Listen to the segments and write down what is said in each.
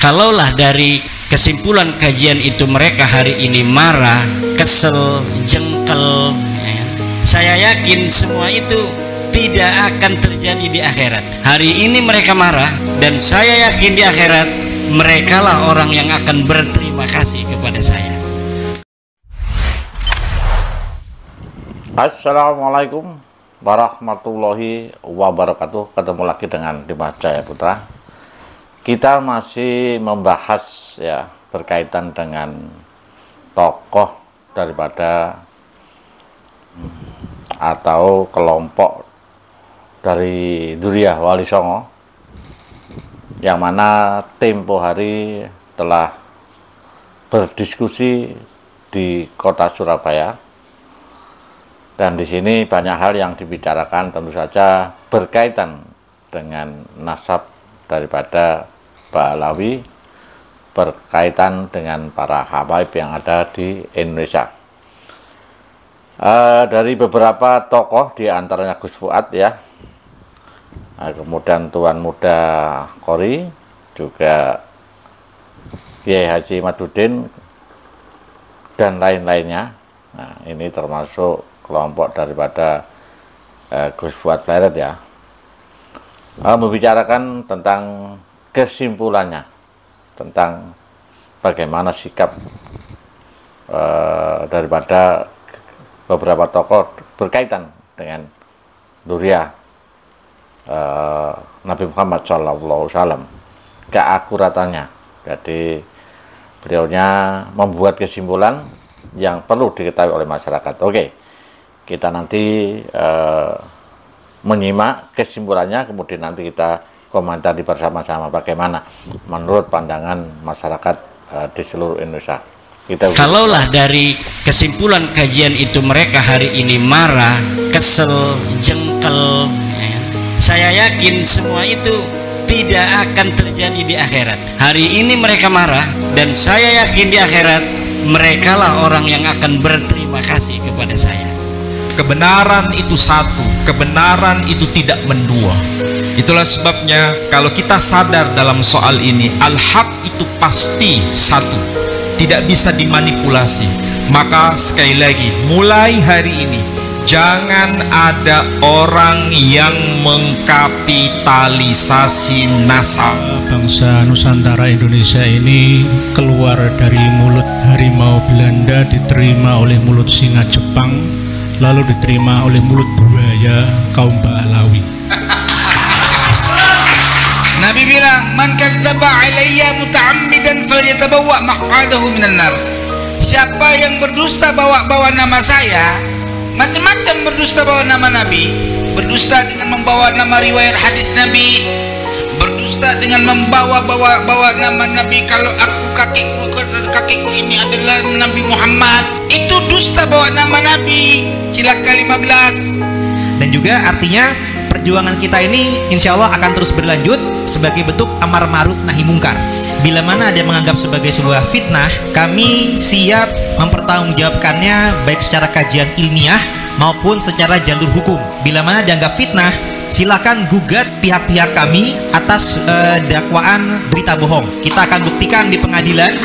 Kalaulah dari kesimpulan kajian itu mereka hari ini marah, kesel, jengkel, ya, saya yakin semua itu tidak akan terjadi di akhirat. Hari ini mereka marah, dan saya yakin di akhirat merekalah orang yang akan berterima kasih kepada saya. Assalamualaikum warahmatullahi wabarakatuh. Ketemu lagi dengan Dimas Jaya Putra. Kita masih membahas ya berkaitan dengan tokoh daripada atau kelompok dari Dzurriyyah Wali Songo, yang mana tempo hari telah berdiskusi di kota Surabaya. Dan di sini banyak hal yang dibicarakan, tentu saja berkaitan dengan nasab daripada Ba'alawi, berkaitan dengan para habaib yang ada di Indonesia. Dari beberapa tokoh, di antaranya Gus Fuad ya, kemudian Tuan Muda Qori, juga Kiai Haji Madudin, dan lain-lainnya. Nah, ini termasuk kelompok daripada Gus Fuad Leret ya, membicarakan tentang kesimpulannya, tentang bagaimana sikap daripada beberapa tokoh berkaitan dengan Dzurriyyah Nabi Muhammad SAW, keakuratannya. Jadi beliaunya membuat kesimpulan yang perlu diketahui oleh masyarakat. Oke, kita nanti menyimak kesimpulannya, kemudian nanti kita komentari bersama-sama bagaimana menurut pandangan masyarakat di seluruh Indonesia. Kalaulah dari kesimpulan kajian itu mereka hari ini marah, kesel, jengkel, ya, saya yakin semua itu tidak akan terjadi di akhirat. Hari ini mereka marah, dan saya yakin di akhirat merekalah orang yang akan berterima kasih kepada saya. Kebenaran itu satu, kebenaran itu tidak mendua. Itulah sebabnya kalau kita sadar dalam soal ini, al-haq itu pasti satu, tidak bisa dimanipulasi. Maka sekali lagi, mulai hari ini jangan ada orang yang mengkapitalisasi nasab. Bangsa Nusantara Indonesia ini keluar dari mulut harimau Belanda, diterima oleh mulut singa Jepang, lalu diterima oleh mulut buaya kaum Ba'alawi. Nabi bilang, "Man kadzdzaba 'alayya muta'ammidan falyatabawwa maq'adahu minan nar." Siapa yang berdusta bawa-bawa nama saya, macam-macam berdusta bawa nama Nabi, berdusta dengan membawa nama riwayat hadis Nabi, berdusta dengan membawa nama Nabi, kalau aku kakekku ini adalah Nabi Muhammad, itu dusta bawa nama Nabi. Cilaka 15. Dan juga artinya perjuangan kita ini insya Allah akan terus berlanjut sebagai bentuk amar ma'ruf nahi mungkar. Bila mana ada yang menganggap sebagai sebuah fitnah, kami siap mempertanggungjawabkannya baik secara kajian ilmiah maupun secara jalur hukum. Bila mana dianggap fitnah, silakan gugat pihak-pihak kami atas dakwaan berita bohong. Kita akan buktikan di pengadilan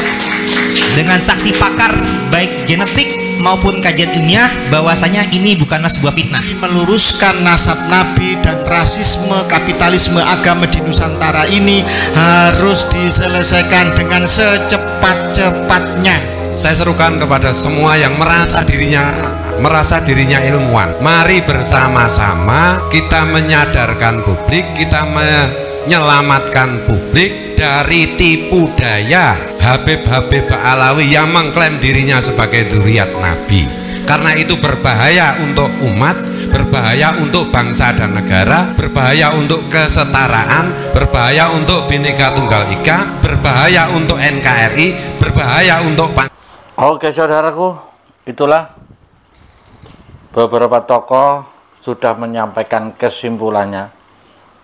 dengan saksi pakar baik genetik maupun kajian ilmiah bahwasanya ini bukanlah sebuah fitnah. Meluruskan nasab Nabi dan rasisme kapitalisme agama di Nusantara ini harus diselesaikan dengan secepat-cepatnya. Saya serukan kepada semua yang merasa dirinya ilmuwan, mari bersama-sama kita menyadarkan publik, kita menyelamatkan publik dari tipu daya Habib-Habib Ba'alawi yang mengklaim dirinya sebagai dzurriyyat Nabi. Karena itu berbahaya untuk umat, berbahaya untuk bangsa dan negara, berbahaya untuk kesetaraan, berbahaya untuk Bhinneka Tunggal Ika, berbahaya untuk NKRI, berbahaya untuk Oke saudaraku, itulah beberapa tokoh sudah menyampaikan kesimpulannya.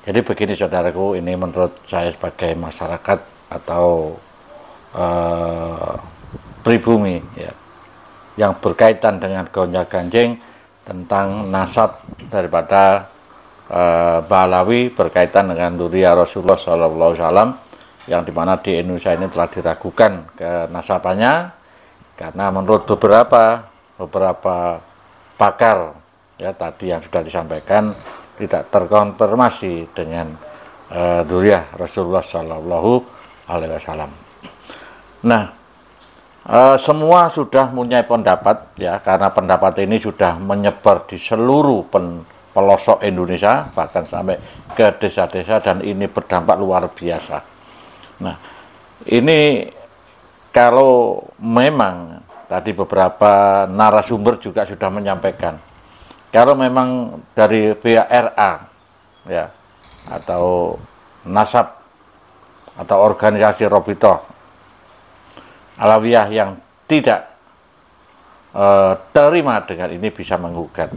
Jadi begini saudaraku, ini menurut saya sebagai masyarakat atau pribumi ya, yang berkaitan dengan gonjang-ganjing tentang nasab daripada Ba'alawi berkaitan dengan Dzurriyyah Rasulullah SAW, yang dimana di Indonesia ini telah diragukan kenasabannya karena menurut beberapa pakar ya tadi yang sudah disampaikan tidak terkonfirmasi dengan dzurriyyah Rasulullah Shallallahu Alaihi Wasallam. Nah, semua sudah mempunyai pendapat ya, karena pendapat ini sudah menyebar di seluruh pelosok Indonesia bahkan sampai ke desa-desa dan ini berdampak luar biasa. Nah, ini kalau memang tadi beberapa narasumber juga sudah menyampaikan, kalau memang dari pihak RA ya atau nasab atau organisasi Robitoh Alawiyah yang tidak terima dengan ini bisa menggugat.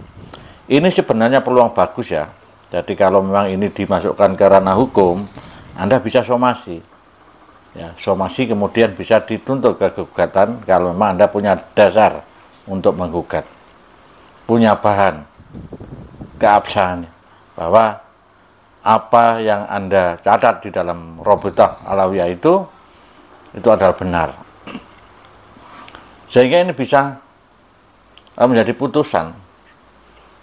Ini sebenarnya peluang bagus ya. Jadi kalau memang ini dimasukkan ke ranah hukum, Anda bisa somasi. Ya, somasi kemudian bisa dituntut ke gugatan kalau memang Anda punya dasar untuk menggugat. Punya bahan keabsahan bahwa apa yang Anda catat di dalam Robitoh Alawiyah itu adalah benar. Sehingga ini bisa menjadi putusan.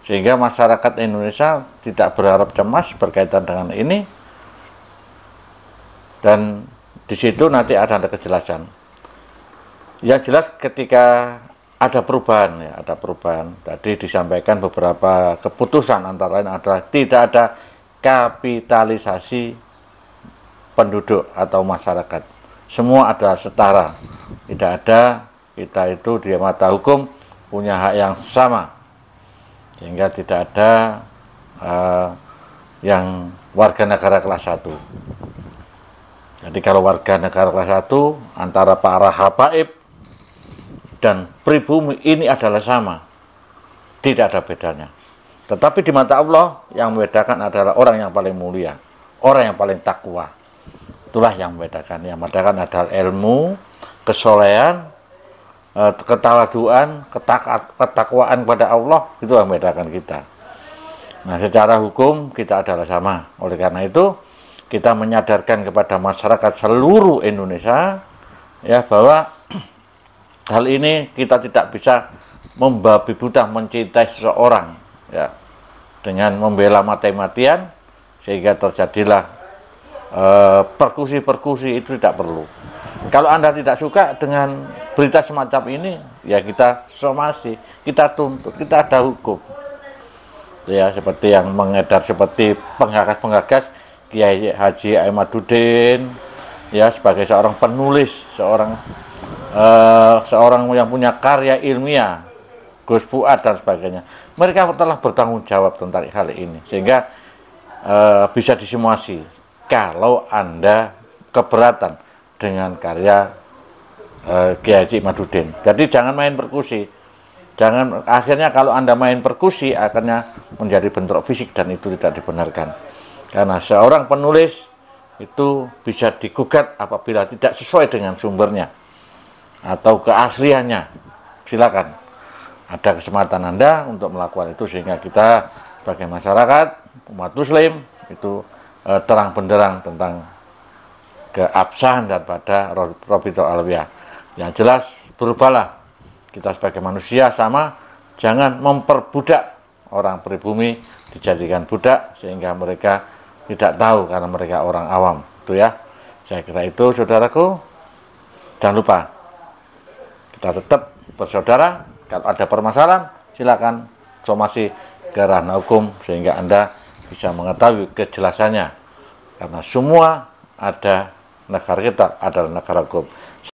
Sehingga masyarakat Indonesia tidak berharap cemas berkaitan dengan ini. Dan di situ nanti ada kejelasan. Yang jelas ketika ada perubahan ya, ada perubahan. Tadi disampaikan beberapa keputusan antara lain adalah tidak ada kapitalisasi penduduk atau masyarakat. Semua adalah setara. Tidak ada kita itu di mata hukum punya hak yang sama, sehingga tidak ada yang warga negara kelas 1. Jadi kalau warga negara kelas 1 antara para habaib dan pribumi ini adalah sama, tidak ada bedanya. Tetapi di mata Allah yang membedakan adalah orang yang paling mulia, orang yang paling takwa. Itulah yang membedakan. Yang membedakan adalah ilmu, kesolehan, ketawaduan, ketakwaan kepada Allah, itu yang membedakan kita. Nah, secara hukum kita adalah sama. Oleh karena itu, kita menyadarkan kepada masyarakat seluruh Indonesia ya bahwa hal ini kita tidak bisa membabi buta mencintai seseorang ya dengan membela mati-matian sehingga terjadilah persekusi itu tidak perlu. Kalau Anda tidak suka dengan berita semacam ini, ya kita somasi, kita tuntut, kita ada hukum. Ya, seperti yang mengedar seperti penggagas-penggagas Kiai Haji Ahmaduddin, ya sebagai seorang penulis, seorang yang punya karya ilmiah, Gus Fuad dan sebagainya. Mereka telah bertanggung jawab tentang hal ini, sehingga bisa disimulasi. Kalau Anda keberatan dengan karya Kiai Haji Ahmaduddin. Jadi jangan main persekusi. Jangan akhirnya kalau Anda main persekusi akhirnya menjadi bentrok fisik dan itu tidak dibenarkan. Karena seorang penulis itu bisa digugat apabila tidak sesuai dengan sumbernya atau keasliannya. Silakan. Ada kesempatan Anda untuk melakukan itu sehingga kita sebagai masyarakat umat muslim itu terang benderang tentang keabsahan daripada Robitoh Alawiyah. Yang jelas berubahlah kita sebagai manusia sama, jangan memperbudak orang pribumi dijadikan budak sehingga mereka tidak tahu karena mereka orang awam. Itu ya. Saya kira itu saudaraku. Jangan lupa kita tetap bersaudara. Kalau ada permasalahan silakan somasi ke ranah hukum sehingga Anda bisa mengetahui kejelasannya. Karena semua ada negara kita adalah negara hukum.